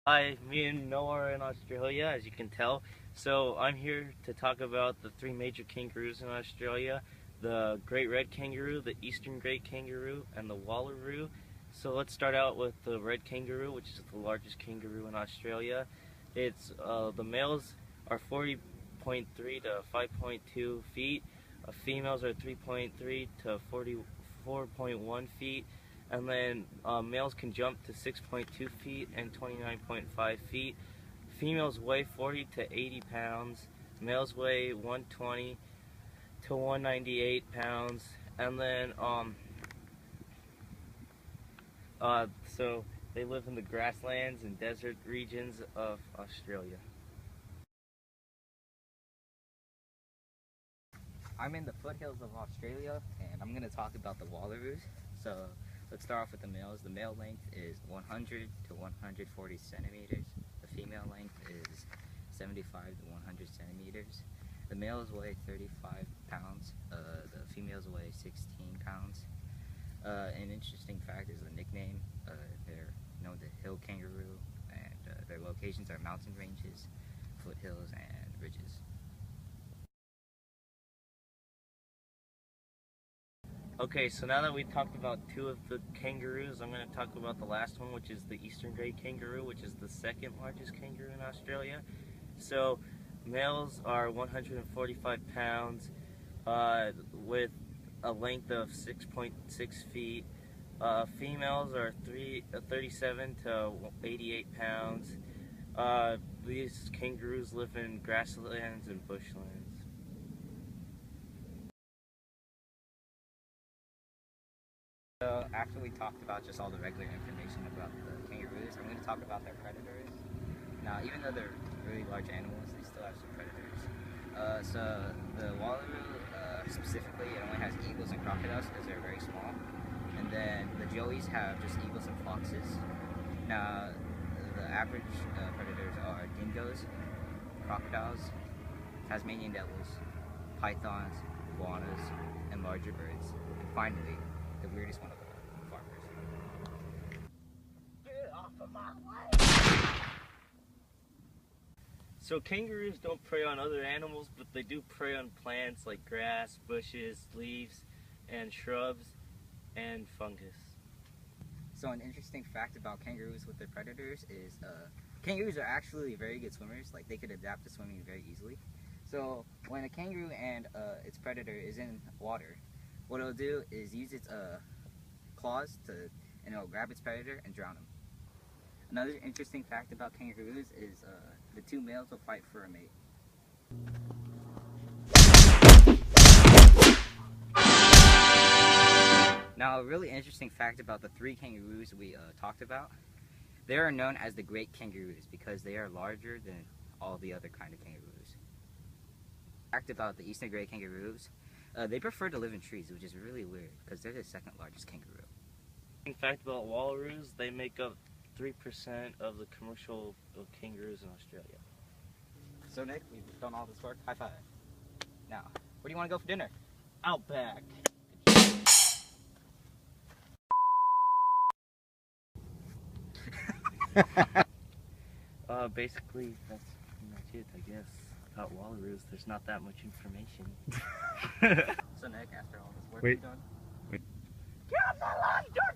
Hi, me and Noah are in Australia, as you can tell. So I'm here to talk about the three major kangaroos in Australia: the great red kangaroo, the eastern great kangaroo, and the wallaroo. So let's start out with the red kangaroo, which is the largest kangaroo in Australia. The males are 40.3 to 5.2 feet. Females are 3.3 to 44.1 feet, and then males can jump to 6.2 feet and 29.5 feet. Females weigh 40 to 80 pounds. Males weigh 120 to 198 pounds. And then, so they live in the grasslands and desert regions of Australia. I'm in the foothills of Australia, and I'm going to talk about the wallaroos. So let's start off with the males. The male length is 100 to 140 centimeters. The female length is 75 to 100 centimeters. The males weigh 35 pounds. The females weigh 16 pounds. An interesting fact is the nickname. They're known the hill kangaroo, and their locations are mountain ranges, foothills, and ridges. Okay, so now that we've talked about two of the kangaroos, I'm going to talk about the last one, which is the eastern grey kangaroo, which is the second largest kangaroo in Australia. So males are 145 pounds with a length of 6.6 feet. Females are 37 to 88 pounds. These kangaroos live in grasslands and bushlands. So after we talked about just all the regular information about the kangaroos, I'm going to talk about their predators. Now, even though they're really large animals, they still have some predators. So the wallaroo, specifically, it only has eagles and crocodiles because they're very small. And then the joeys have just eagles and foxes. Now, the average predators are dingoes, crocodiles, Tasmanian devils, pythons, iguanas, and larger birds. And finally, the weirdest one of all, farmers. Get off of my way! So kangaroos don't prey on other animals, but they do prey on plants like grass, bushes, leaves, and shrubs, and fungus. So an interesting fact about kangaroos with their predators is kangaroos are actually very good swimmers. Like, they could adapt to swimming very easily. So when a kangaroo and its predator is in water, what it'll do is use its claws and it'll grab its predator and drown him. Another interesting fact about kangaroos is the two males will fight for a mate. Now, a really interesting fact about the three kangaroos we talked about, they are known as the great kangaroos because they are larger than all the other kind of kangaroos. Fact about the eastern great kangaroos, they prefer to live in trees, which is really weird because they're the second largest kangaroo. In fact about wallaroos, they make up 3% of the commercial kangaroos in Australia. So Nick, we've done all this work. High five. Now, where do you want to go for dinner? Outback. Basically, that's pretty much it, I guess. About wallaroos, there's not that much information. So Nick, after all this work Wait. we've done, Get off my lawn, George!